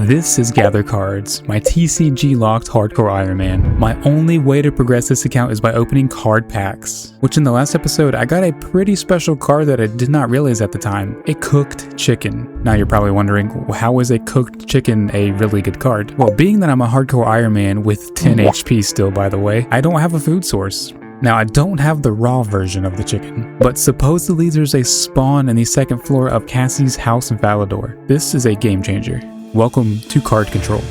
This is Gather Cards, my TCG locked hardcore Ironman. My only way to progress this account is by opening card packs, which in the last episode I got a pretty special card that I did not realize at the time, a cooked chicken. Now you're probably wondering, how is a cooked chicken a really good card? Well, being that I'm a hardcore Ironman with 10 HP still, by the way, I don't have a food source. Now, I don't have the raw version of the chicken, but supposedly there's a spawn in the second floor of Cassie's house in Valador. This is a game changer. Welcome to Card Control.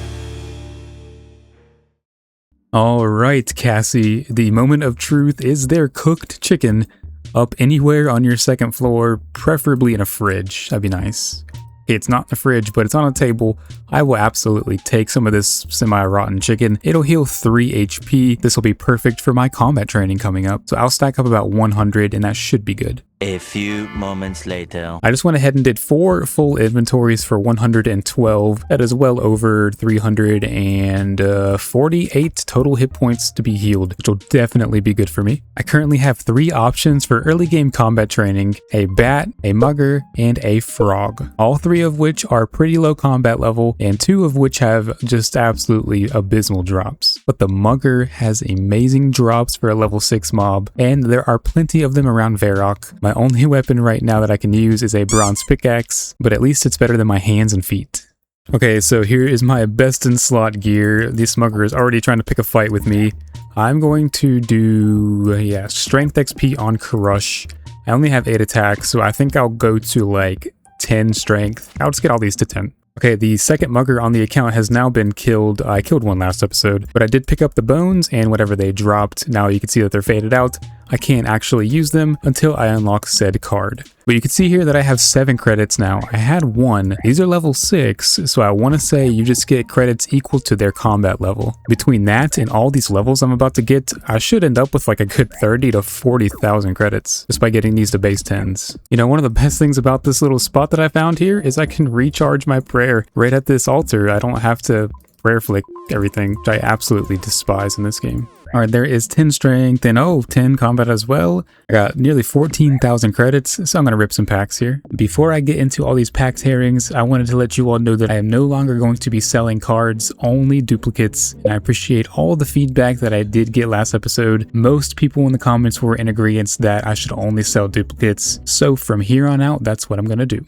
Alright, Cassie, the moment of truth is there cooked chicken up anywhere on your second floor, preferably in a fridge. That'd be nice. It's not in the fridge, but it's on a table. I will absolutely take some of this semi-rotten chicken. It'll heal 3 HP. This will be perfect for my combat training coming up. So I'll stack up about 100 and that should be good. A few moments later. I just went ahead and did 4 full inventories for 112. That is well over 348 total hit points to be healed, which will definitely be good for me. I currently have 3 options for early game combat training: a bat, a mugger, and a frog. All 3 of which are pretty low combat level, and 2 of which have just absolutely abysmal drops. But the mugger has amazing drops for a level 6 mob, and there are plenty of them around Varrock. My only weapon right now that I can use is a bronze pickaxe, but at least it's better than my hands and feet. Okay, so here is my best in slot gear. This mugger is already trying to pick a fight with me. I'm going to do, strength XP on Crush. I only have 8 attacks, so I think I'll go to like 10 strength. I'll just get all these to 10. Okay, the second mugger on the account has now been killed. I killed one last episode, but I did pick up the bones and whatever they dropped. Now you can see that they're faded out. I can't actually use them until I unlock said card. But you can see here that I have 7 credits now. I had 1. These are level 6, so I want to say you just get credits equal to their combat level. Between that and all these levels I'm about to get, I should end up with like a good 30 to 40,000 credits just by getting these to base 10s. You know, one of the best things about this little spot that I found here is I can recharge my prayer right at this altar. I don't have to prayer flick everything, which I absolutely despise in this game. Alright, there is 10 strength and 10 combat as well. I got nearly 14,000 credits, so I'm going to rip some packs here. Before I get into all these pack tearings, I wanted to let you all know that I am no longer going to be selling cards, only duplicates. And I appreciate all the feedback that I did get last episode. Most people in the comments were in agreement that I should only sell duplicates. So from here on out, that's what I'm going to do.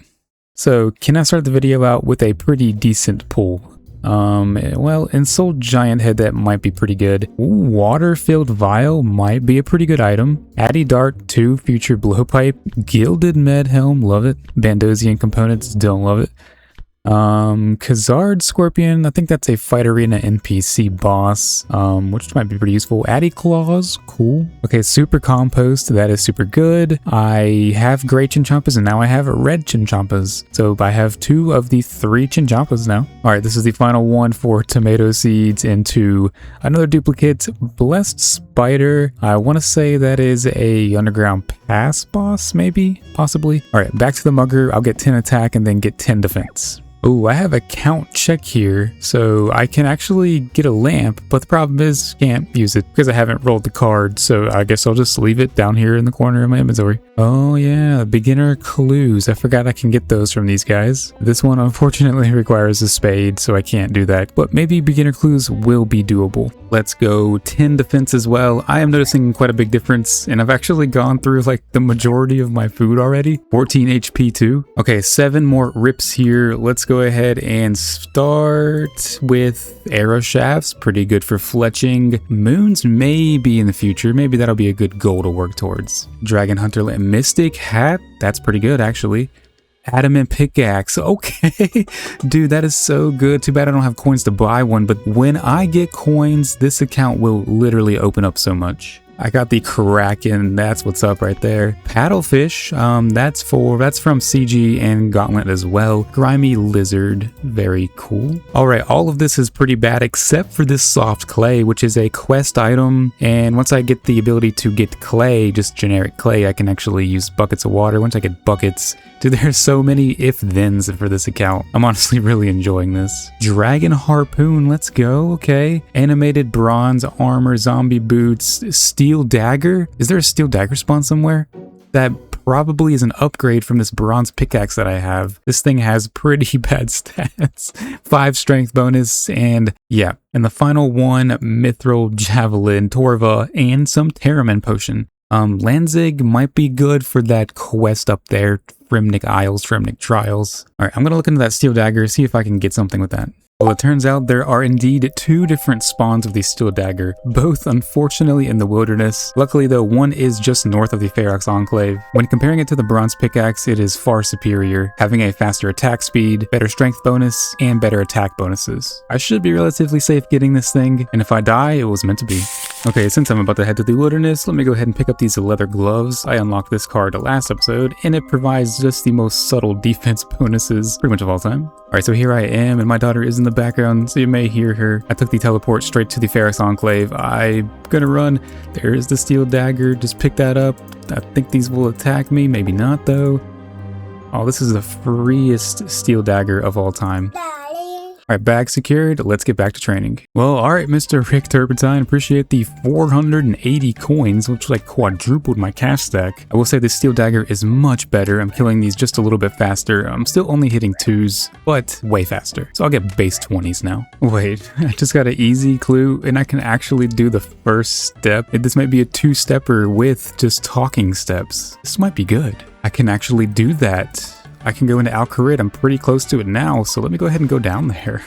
So can I start the video out with a pretty decent pull? Well, Ensouled Giant Head, that might be pretty good. Water-filled Vial might be a pretty good item. Addy Dart 2 Future Blowpipe. Gilded Med Helm, love it. Bandosian Components, don't love it. Khazard Scorpion, I think that's a Fight Arena NPC boss, which might be pretty useful. Addy Claws, cool. Okay, Super Compost, that is super good. I have gray Chinchompas and now I have red Chinchompas. So I have 2 of the 3 Chinchompas now. Alright, this is the final one for Tomato Seeds into another duplicate, Blessed Spider. I want to say that is a Underground Pass boss, maybe? Possibly. Alright, back to the mugger. I'll get 10 attack and then get 10 defense. Oh, I have a count check here, so I can actually get a lamp, but the problem is can't use it because I haven't rolled the card, so I guess I'll just leave it down here in the corner of my inventory. Oh yeah, beginner clues. I forgot I can get those from these guys. This one unfortunately requires a spade, so I can't do that, but maybe beginner clues will be doable. Let's go 10 defense as well. I am noticing quite a big difference, and I've actually gone through like the majority of my food already. 14 HP too. Okay, 7 more rips here. Let's go ahead and start with arrow shafts. Pretty good for fletching. Moons may be in the future. Maybe that'll be a good goal to work towards. Dragon Hunter Mystic Hat. That's pretty good actually. Adamant Pickaxe. Okay. Dude, that is so good. Too bad I don't have coins to buy one, but when I get coins, this account will literally open up so much. I got the Kraken, that's what's up right there. Paddlefish, that's from CG and Gauntlet as well. Grimy Lizard, very cool. Alright, all of this is pretty bad except for this soft clay, which is a quest item. And once I get the ability to get clay, just generic clay, I can actually use buckets of water. Once I get buckets, dude, there's so many if-thens for this account. I'm honestly really enjoying this. Dragon Harpoon, let's go, okay. Animated Bronze Armor, Zombie Boots, Steel Dagger. Is there a Steel Dagger spawn somewhere? That probably is an upgrade from this bronze pickaxe that I have. This thing has pretty bad stats. 5 strength bonus, and yeah. And the final one, Mithril, Javelin, Torva, and some Terramin potion. Lanzig might be good for that quest up there, Fremnik Isles, Fremnik Trials. Alright, I'm gonna look into that steel dagger, see if I can get something with that. Well, it turns out there are indeed 2 different spawns of the steel dagger, both unfortunately in the wilderness. Luckily though, one is just north of the Ferox Enclave. When comparing it to the bronze pickaxe, it is far superior, having a faster attack speed, better strength bonus, and better attack bonuses. I should be relatively safe getting this thing, and if I die, it was meant to be. Okay, since I'm about to head to the wilderness, let me go ahead and pick up these leather gloves. I unlocked this card last episode, and it provides just the most subtle defense bonuses pretty much of all time. Alright, so here I am, and my daughter is in the background, so you may hear her. I took the teleport straight to the Ferox Enclave. I'm gonna run. There is the steel dagger. Just pick that up. I think these will attack me. Maybe not, though. Oh, this is the freest steel dagger of all time. Alright, bag secured. Let's get back to training. Well, alright, Mr. Rick Turpentine, appreciate the 480 coins, which like quadrupled my cash stack. I will say this steel dagger is much better. I'm killing these just a little bit faster. I'm still only hitting 2s, but way faster. So I'll get base 20s now. Wait, I just got an easy clue, and I can actually do the first step. This might be a 2-stepper with just talking steps. This might be good. I can actually do that. I can go into Al-Kharid. I'm pretty close to it now, so let me go ahead and go down there.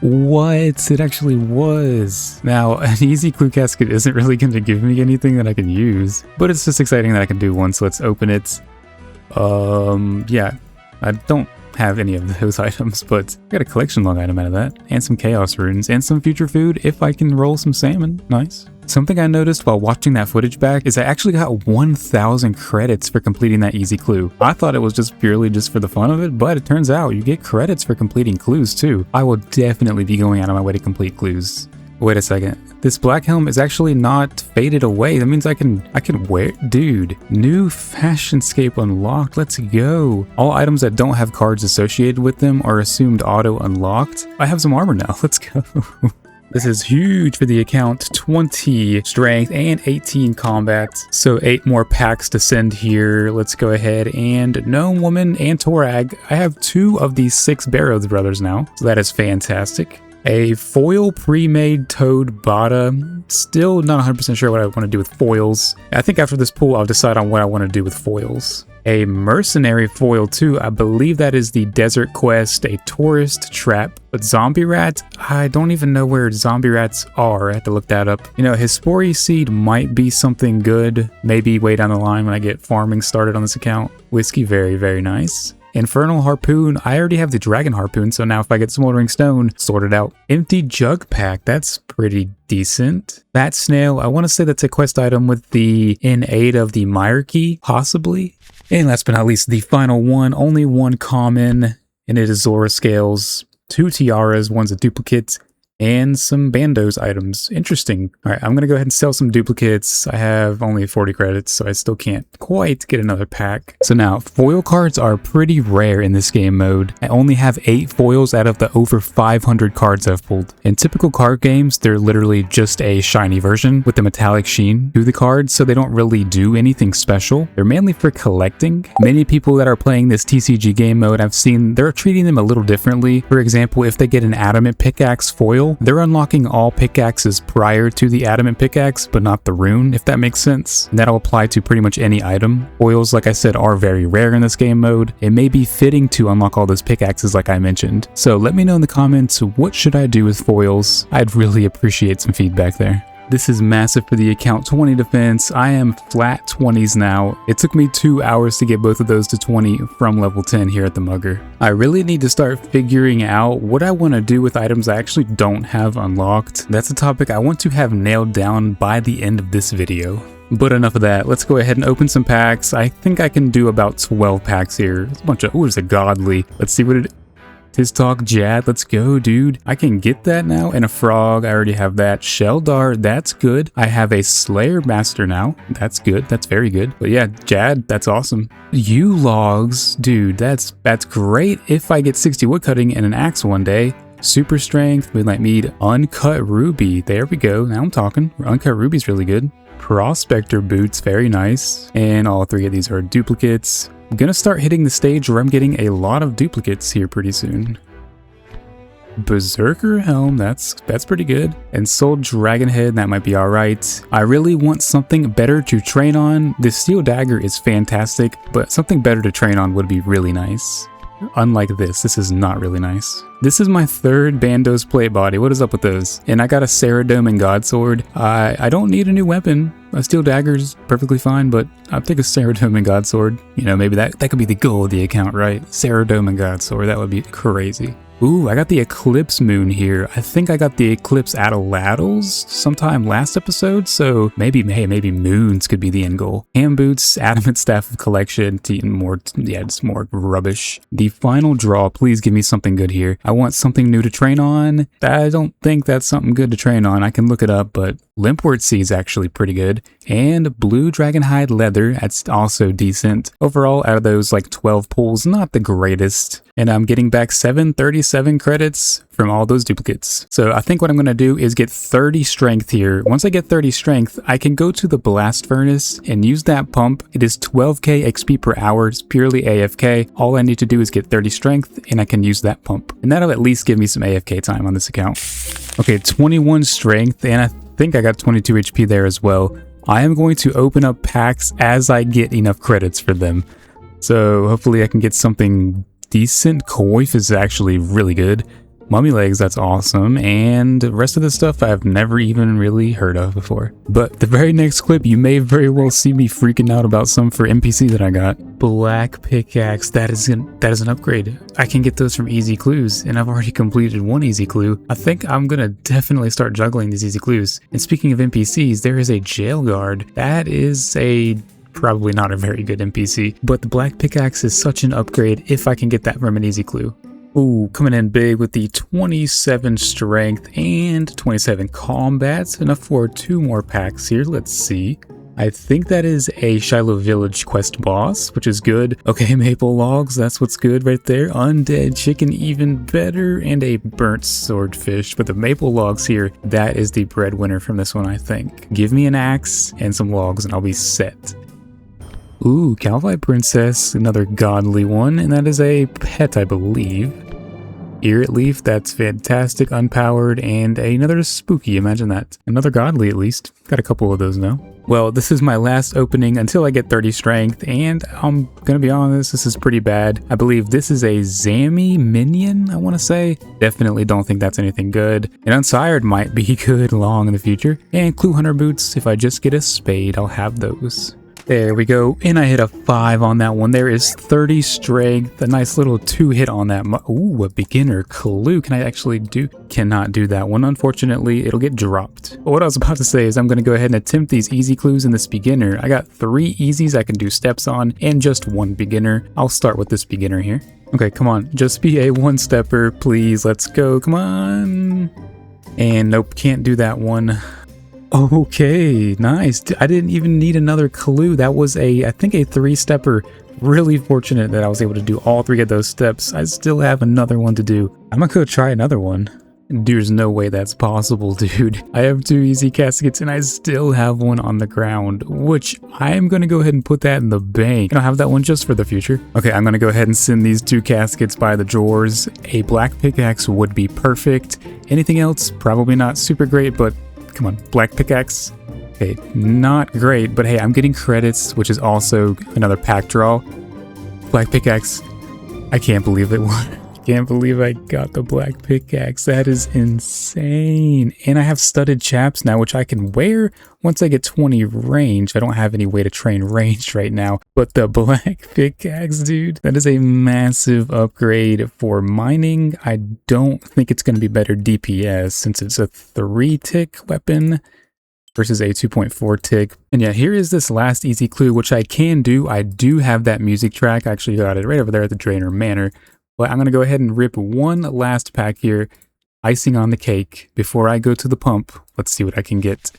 What? It actually was. Now, an easy clue casket isn't really going to give me anything that I can use, but it's just exciting that I can do one, so let's open it. Yeah, I don't have any of those items, but I got a collection log item out of that, and some chaos runes, and some future food if I can roll some salmon. Nice. Something I noticed while watching that footage back is I actually got 1,000 credits for completing that easy clue. I thought it was just purely just for the fun of it, but it turns out you get credits for completing clues too. I will definitely be going out of my way to complete clues. Wait a second. This black helm is actually not faded away. That means I can wear it. Dude, new fashionscape unlocked. Let's go. All items that don't have cards associated with them are assumed auto unlocked. I have some armor now. Let's go. This is huge for the account. 20 strength and 18 combat. So 8 more packs to send here. Let's go ahead and Gnome Woman and Torag. I have 2 of these 6 Barrows brothers now. So that is fantastic. A foil pre-made Toad Bada. Still not 100% sure what I want to do with foils. I think after this pull, I'll decide on what I want to do with foils. A mercenary foil too. I believe that is the desert quest, a tourist trap. But zombie rat, I don't even know where zombie rats are. I have to look that up. You know, Hespori seed might be something good. Maybe way down the line when I get farming started on this account. Whiskey, very, very nice. Infernal Harpoon, I already have the Dragon Harpoon, so now if I get Smoldering Stone, sort it out. Empty Jug Pack, that's pretty decent. Bat Snail, I want to say that's a quest item with the N8 of the Myarchy, possibly. And last but not least, the final one, only one common, and it is Zora Scales. 2 tiaras, one's a duplicate, and some Bandos items. Interesting. Alright, I'm gonna go ahead and sell some duplicates. I have only 40 credits, so I still can't quite get another pack. So now, foil cards are pretty rare in this game mode. I only have 8 foils out of the over 500 cards I've pulled. In typical card games, they're literally just a shiny version with the metallic sheen to the cards, so they don't really do anything special. They're mainly for collecting. Many people that are playing this TCG game mode, I've seen they're treating them a little differently. For example, if they get an adamant pickaxe foil, they're unlocking all pickaxes prior to the adamant pickaxe, but not the rune, if that makes sense. And that'll apply to pretty much any item. Foils, like I said, are very rare in this game mode. It may be fitting to unlock all those pickaxes like I mentioned. So let me know in the comments, what should I do with foils? I'd really appreciate some feedback there. This is massive for the account, 20 defense. I am flat 20s now. It took me 2 hours to get both of those to 20 from level 10 here at the Mugger. I really need to start figuring out what I want to do with items I actually don't have unlocked. That's a topic I want to have nailed down by the end of this video. But enough of that, let's go ahead and open some packs. I think I can do about 12 packs here. It's a bunch of, there's a godly. Let's see what it is. His talk Jad, let's go, dude. I can get that now. And a frog, I already have that. Sheldar, that's good. I have a Slayer Master now. That's good. That's very good. But yeah, Jad, that's awesome. U-Logs, dude, that's great if I get 60 woodcutting and an axe one day. Super Strength, Midnight Mead, Uncut Ruby. There we go. Now I'm talking. Uncut Ruby's really good. Prospector boots, very nice. And all 3 of these are duplicates. I'm gonna start hitting the stage where I'm getting a lot of duplicates here pretty soon. Berserker helm, that's pretty good. And Soul Dragon head, that might be alright. I really want something better to train on. The steel dagger is fantastic, but something better to train on would be really nice. Unlike this is not really nice. This is my 3rd Bandos plate body. What is up with those? And I got a Ceradome and Godsword. I don't need a new weapon. A steel dagger's perfectly fine, but I'll take a Ceradome and Godsword. You know, maybe that could be the goal of the account, right? Ceradome and Godsword, that would be crazy. Ooh, I got the Eclipse Moon here. I think I got the Eclipse Atlatls sometime last episode, so maybe moons could be the end goal. Ham boots, Adamant Staff of Collection, just more rubbish. The final draw, please give me something good here. I want something new to train on. I don't think that's something good to train on. I can look it up, but Limpwort Sea is actually pretty good. And Blue Dragonhide Leather, that's also decent. Overall, out of those like 12 pulls, not the greatest. And I'm getting back 737 credits from all those duplicates. So I think what I'm going to do is get 30 strength here. Once I get 30 strength, I can go to the blast furnace and use that pump. It is 12k XP per hour. It's purely AFK. All I need to do is get 30 strength and I can use that pump. And that'll at least give me some AFK time on this account. Okay, 21 strength, and I think I got 22 HP there as well. I am going to open up packs as I get enough credits for them. So hopefully I can get something decent. Coif is actually really good. Mummy legs, that's awesome. And the rest of the stuff I've never even really heard of before. But the very next clip, you may very well see me freaking out about some for NPC that I got. Black pickaxe, that is an upgrade. I can get those from easy clues, and I've already completed 1 easy clue. I think I'm gonna definitely start juggling these easy clues. And speaking of NPCs, there is a jail guard. That is probably not a very good NPC, but the black pickaxe is such an upgrade if I can get that from an easy clue. Ooh, coming in big with the 27 strength and 27 combat. Enough for 2 more packs here. Let's see. I think that is a Shiloh Village quest boss, which is good. Okay, maple logs, that's what's good right there. Undead chicken, even better. And a burnt swordfish. But the maple logs here, that is the breadwinner from this one, I think. Give me an axe and some logs and I'll be set. Ooh, Calvi Princess, another godly one, and that is a pet, I believe. Earret Leaf, that's fantastic, unpowered, and another spooky, imagine that. Another godly, at least. Got a couple of those now. Well, this is my last opening until I get 30 strength, and I'm gonna be honest, this is pretty bad. I believe this is a Zammy minion, I wanna say. Definitely don't think that's anything good. An Unsired might be good long in the future. And Clue Hunter boots, if I just get a spade, I'll have those. There we go, and I hit a 5 on that one. There is 30 strength, a nice little 2-hit on that. Ooh, a beginner clue. Can I actually do? Cannot do that one. Unfortunately, it'll get dropped. But what I was about to say is I'm going to go ahead and attempt these easy clues in this beginner. I got 3 easies I can do steps on and just 1 beginner. I'll start with this beginner here. Okay, come on, just be a 1-stepper, please. Let's go, come on. And nope, can't do that one. Okay, nice. I didn't even need another clue. That was I think a 3-stepper. Really fortunate that I was able to do all 3 of those steps. I still have another one to do. I'm gonna go try another one. There's no way that's possible, dude. I have 2 easy caskets and I still have one on the ground, which I'm gonna go ahead and put that in the bank. I'll have that one just for the future. Okay, I'm gonna go ahead and send these 2 caskets by the drawers. A black pickaxe would be perfect. Anything else? Probably not super great, but come on, black pickaxe. Okay, not great, but hey, I'm getting credits, which is also another pack draw. Black pickaxe. I can't believe it. Can't believe I got the black pickaxe. That is insane. And I have studded chaps now, which I can wear once I get 20 range. I don't have any way to train ranged right now. But the black pickaxe, dude, that is a massive upgrade for mining. I don't think it's going to be better DPS since it's a 3-tick weapon versus a 2.4 tick. And yeah, here is this last easy clue, which I can do. I do have that music track. I actually got it right over there at the Drainer Manor. But I'm going to go ahead and rip 1 last pack here, icing on the cake, before I go to the pump. Let's see what I can get.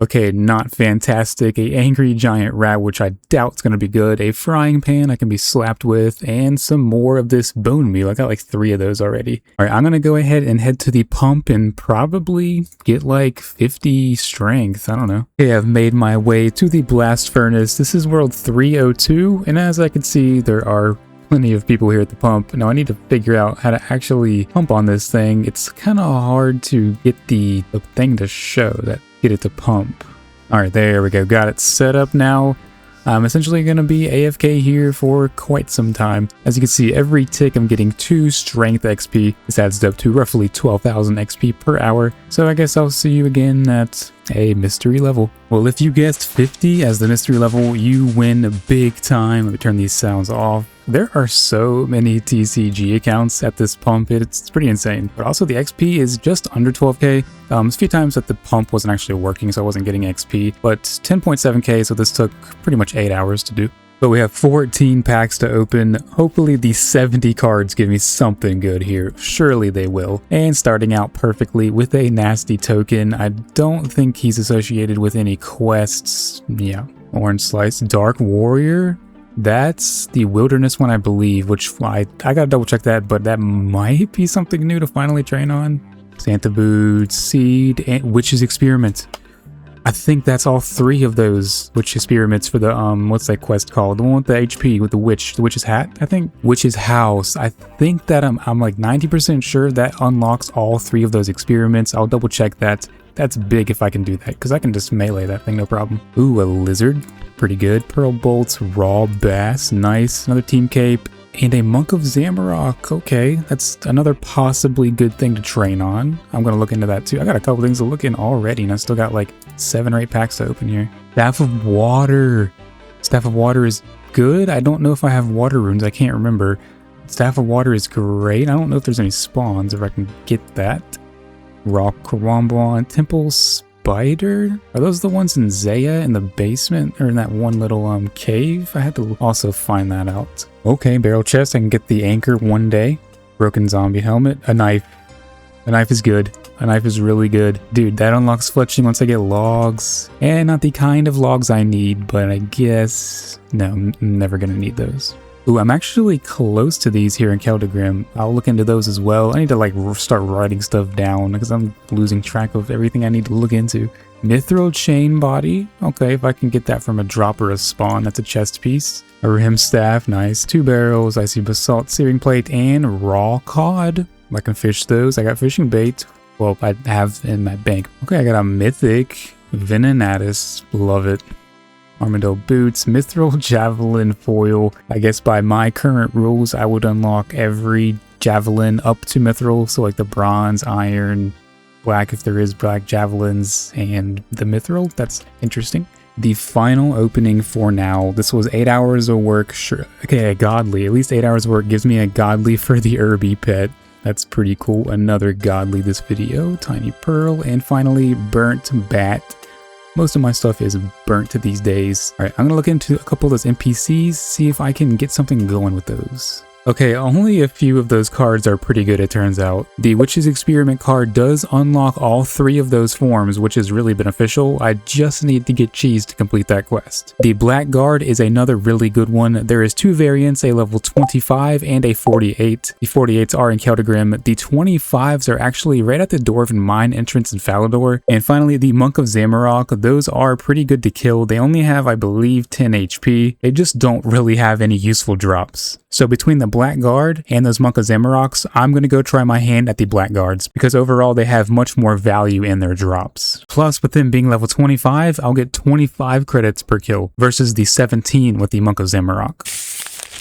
Okay, not fantastic. A angry giant rat, which I doubt is going to be good. A frying pan I can be slapped with, and some more of this bone meal. I got like 3 of those already. All right, I'm going to go ahead and head to the pump and probably get like 50 strength. I don't know. Okay, I've made my way to the blast furnace. This is world 302, and as I can see, there are plenty of people here at the pump. Now I need to figure out how to actually pump on this thing. It's kind of hard to get the thing to show that get it to pump. All right, there we go. Got it set up now. I'm essentially going to be AFK here for quite some time. As you can see, every tick I'm getting 2 strength XP. This adds up to roughly 12,000 XP per hour. So I guess I'll see you again at a mystery level. Well, if you guessed 50 as the mystery level, you win big time. Let me turn these sounds off. There are so many TCG accounts at this pump, it's pretty insane. But also the XP is just under 12k. A few times that the pump wasn't actually working, so I wasn't getting XP, but 10.7k, so this took pretty much 8 hours to do. But we have 14 packs to open. Hopefully these 70 cards give me something good here. Surely they will. And starting out perfectly with a nasty token. I don't think he's associated with any quests. Yeah. Orange Slice. Dark Warrior. That's the Wilderness one, I believe, which I gotta double check that, but that might be something new to finally train on. Santa Boots, Seed, and Witch's Experiment. I think that's all 3 of those Witch Experiments for the, what's that quest called? The one with the HP, with the Witch's Hat, I think? Witch's House. I think that I'm like 90% sure that unlocks all 3 of those experiments. I'll double check that. That's big if I can do that, because I can just melee that thing, no problem. Ooh, a Lizard. Pretty good. Pearl Bolts, Raw Bass, nice. Another Team Cape, and a Monk of Zamorak. Okay, that's another possibly good thing to train on. I'm gonna look into that too. I got a couple things to look in already, and I still got like 7 or 8 packs to open here. Staff of Water. Staff of Water is good. I don't know if I have water runes. I can't remember. Staff of Water is great. I don't know if there's any spawns, if I can get that. Rock Karambon, Temple Spider? Are those the ones in Zaya in the basement, or in that one little cave? I had to also find that out. Okay, barrel chest. I can get the anchor one day. Broken zombie helmet. A knife. A knife is good. A knife is really good. Dude, that unlocks fletching once I get logs. And not the kind of logs I need, but I guess... no, I'm never gonna need those. Ooh, I'm actually close to these here in Keldegrim. I'll look into those as well. I need to like start writing stuff down because I'm losing track of everything I need to look into. Mithril Chain Body. Okay, if I can get that from a drop or a spawn, that's a chest piece. A Rim Staff, nice. 2 barrels, Icy Basalt, Searing Plate, and Raw Cod. I can fish those. I got fishing bait. Well, I have in my bank. Okay, I got a Mythic Venenatus. Love it. Armadillo Boots, Mithril Javelin Foil. I guess by my current rules, I would unlock every javelin up to Mithril. So like the bronze, iron, black if there is black javelins, and the Mithril. That's interesting. The final opening for now. This was 8 hours of work. Sure. Okay, a godly. At least 8 hours of work gives me a godly for the Irby pet. That's pretty cool. Another godly this video. Tiny Pearl. And finally, Burnt Bat. Most of my stuff is burnt these days. All right, I'm gonna look into a couple of those NPCs, see if I can get something going with those. Okay, only a few of those cards are pretty good, it turns out. The Witch's Experiment card does unlock all 3 of those forms, which is really beneficial. I just need to get cheese to complete that quest. The Blackguard is another really good one. There is 2 variants, a level 25 and a 48. The 48s are in Keldegrim. The 25s are actually right at the Dwarven Mine entrance in Falador. And finally, the Monk of Zamorak. Those are pretty good to kill. They only have, I believe, 10 HP. They just don't really have any useful drops. So between the Blackguard and those Monk of Zamoraks, I'm going to go try my hand at the Blackguards because overall they have much more value in their drops. Plus, with them being level 25, I'll get 25 credits per kill versus the 17 with the Monk of Zamorak.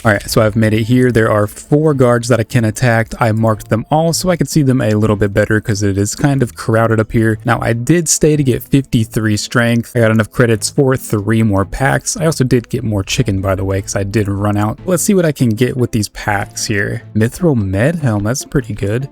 Alright, so I've made it here. There are 4 guards that I can attack. I marked them all so I can see them a little bit better because it is kind of crowded up here. Now, I did stay to get 53 strength. I got enough credits for 3 more packs. I also did get more chicken, by the way, because I did run out. Let's see what I can get with these packs here. Mithril Med Helm, that's pretty good.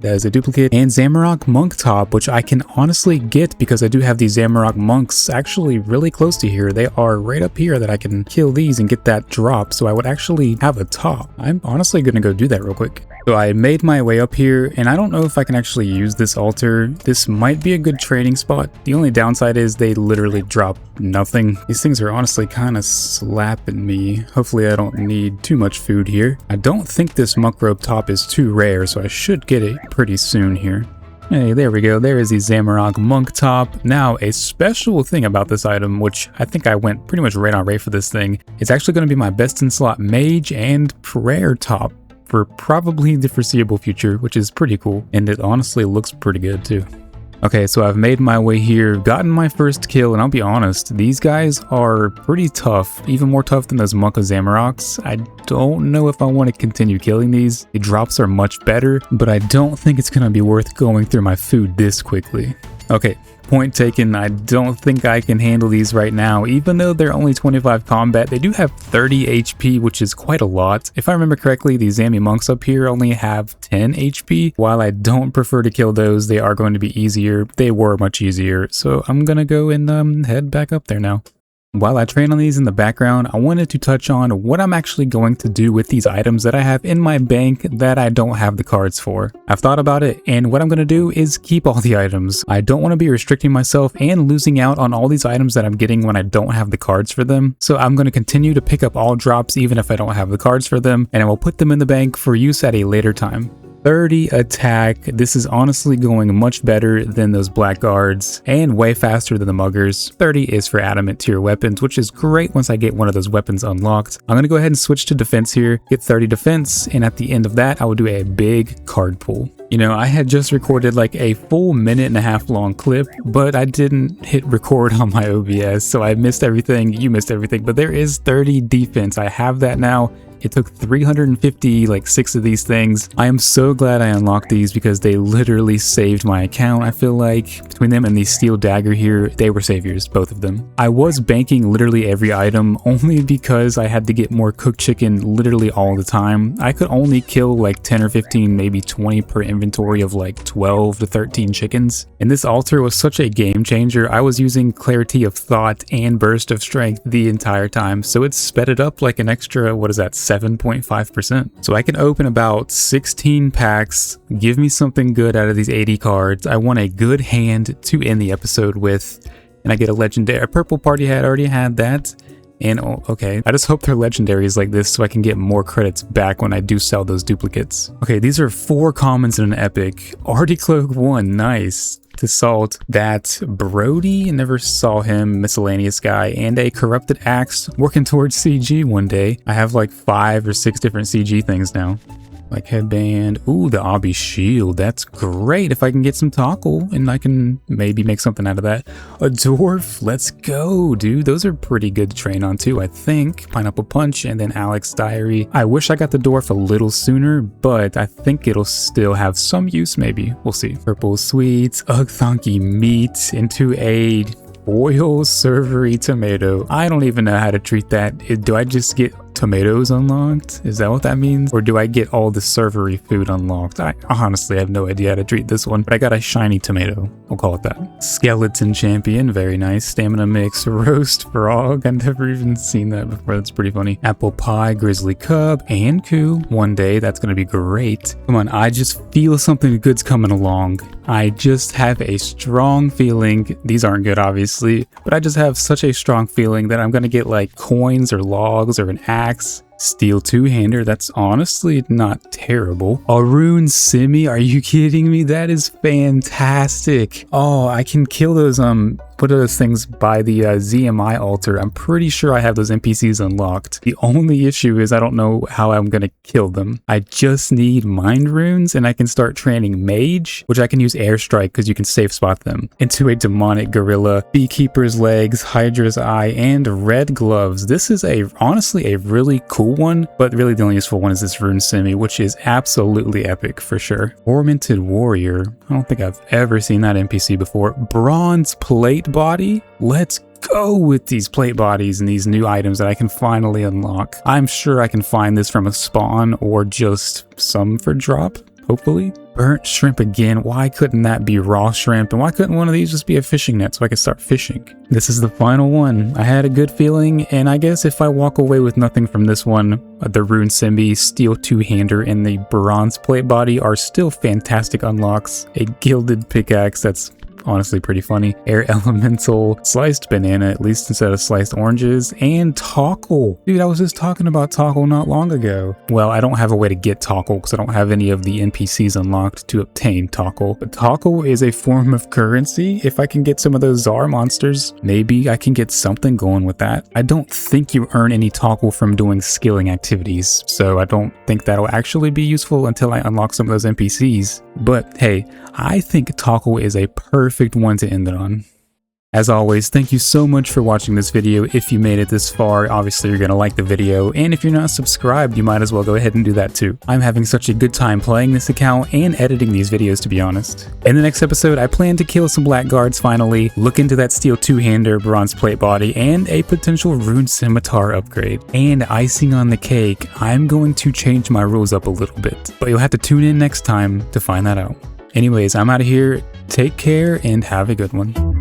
That is a duplicate, and Zamorak Monk Top, which I can honestly get because I do have these Zamorak Monks actually really close to here. They are right up here that I can kill these and get that drop, so I would actually have a top. I'm honestly gonna go do that real quick. So I made my way up here, and I don't know if I can actually use this altar. This might be a good trading spot. The only downside is they literally drop nothing. These things are honestly kind of slapping me. Hopefully I don't need too much food here. I don't think this muck robe top is too rare, so I should get it pretty soon here. Hey, there we go. There is the Zamorak Monk Top. Now, a special thing about this item, which I think I went pretty much right on rate for this thing, it's actually going to be my best in slot Mage and Prayer Top for probably the foreseeable future, which is pretty cool. And it honestly looks pretty good too. Okay, so I've made my way here, gotten my first kill, and I'll be honest, these guys are pretty tough, even more tough than those Monk of Zamoraks. I don't know if I want to continue killing these. The drops are much better, but I don't think it's going to be worth going through my food this quickly. Okay, point taken. I don't think I can handle these right now. Even though they're only 25 combat, they do have 30 HP, which is quite a lot. If I remember correctly, these Zami monks up here only have 10 HP. While I don't prefer to kill those, they are going to be easier. They were much easier. So I'm gonna go and head back up there now. While I train on these in the background, I wanted to touch on what I'm actually going to do with these items that I have in my bank that I don't have the cards for. I've thought about it, and what I'm going to do is keep all the items. I don't want to be restricting myself and losing out on all these items that I'm getting when I don't have the cards for them. So I'm going to continue to pick up all drops even if I don't have the cards for them, and I will put them in the bank for use at a later time. 30 attack. This is honestly going much better than those black guards and way faster than the muggers. 30 is for adamant tier weapons, which is great once I get one of those weapons unlocked. I'm going to go ahead and switch to defense here, get 30 defense, and at the end of that, I will do a big card pull. You know, I had just recorded like a full minute-and-a-half long clip, but I didn't hit record on my OBS, so I missed everything. You missed everything, but there is 30 defense. I have that now. It took 350, like 6 of these things. I am so glad I unlocked these because they literally saved my account. I feel like between them and the steel dagger here, they were saviors, both of them. I was banking literally every item only because I had to get more cooked chicken literally all the time. I could only kill like 10 or 15, maybe 20 per inventory of like 12 to 13 chickens. And this altar was such a game changer. I was using clarity of thought and burst of strength the entire time. So it sped it up like an extra, what is that? 7.5%. So I can open about 16 packs, give me something good out of these 80 cards. I want a good hand to end the episode with, and I get a legendary. A purple party hat, already had that. And oh, okay, I just hope they're legendaries like this so I can get more credits back when I do sell those duplicates. Okay, these are 4 commons in an epic. Artie Cloak 1, nice. To salt that Brody, never saw him, miscellaneous guy, and a corrupted axe working towards CG one day. I have like 5 or 6 different CG things now. Like headband. Ooh, the obby shield. That's great. If I can get some tackle and I can maybe make something out of that. A dwarf. Let's go, dude. Those are pretty good to train on too, I think. Pineapple punch and then Alex diary. I wish I got the dwarf a little sooner, but I think it'll still have some use maybe. We'll see. Purple sweets. Ugh, thonky meat into a foil servery tomato. I don't even know how to treat that. Do I just get tomatoes unlocked? Is that what that means? Or do I get all the servery food unlocked? I honestly have no idea how to treat this one, but I got a shiny tomato. We'll call it that. Skeleton champion, very nice. Stamina mix, roast frog. I've never even seen that before. That's pretty funny. Apple pie, grizzly cub, and coup. One day, that's gonna be great. Come on, I just feel something good's coming along. I just have a strong feeling. These aren't good, obviously, but I just have such a strong feeling that I'm gonna get like coins or logs or an axe. Steel two-hander, that's honestly not terrible. A rune simi, are you kidding me? That is fantastic. Oh, I can kill those what are those things by the ZMI altar. I'm pretty sure I have those NPCs unlocked. The only issue is I don't know how I'm gonna kill them. I just need mind runes and I can start training mage, which I can use airstrike because you can safe spot them, into a demonic gorilla, beekeeper's legs, hydra's eye, and red gloves. This is honestly a really cool one, but really the only useful one is this rune simi, which is absolutely epic for sure. Tormented warrior. I don't think I've ever seen that NPC before. Bronze plate body. Let's go with these plate bodies and these new items that I can finally unlock. I'm sure I can find this from a spawn or just some for drop. hopefully. Burnt shrimp again. Why couldn't that be raw shrimp? And why couldn't one of these just be a fishing net so I could start fishing? This is the final one. I had a good feeling, and I guess if I walk away with nothing from this one, the Runescape steel two-hander and the bronze plate body are still fantastic unlocks. A gilded pickaxe that's honestly pretty funny. Air elemental, sliced banana, at least instead of sliced oranges, and toggle. Dude, I was just talking about toggle not long ago. Well, I don't have a way to get toggle because I don't have any of the NPCs unlocked to obtain toggle. But toggle is a form of currency. If I can get some of those Czar monsters, maybe I can get something going with that. I don't think you earn any toggle from doing skilling activities, so I don't think that'll actually be useful until I unlock some of those NPCs. But hey, I think toggle is a perfect one to end it on. As always, thank you so much for watching this video. If you made it this far, obviously you're going to like the video, and if you're not subscribed, you might as well go ahead and do that too. I'm having such a good time playing this account and editing these videos, to be honest. In the next episode, I plan to kill some blackguards finally, look into that steel two-hander, bronze plate body, and a potential rune scimitar upgrade. And icing on the cake, I'm going to change my rules up a little bit, but you'll have to tune in next time to find that out. Anyways, I'm out of here. Take care and have a good one.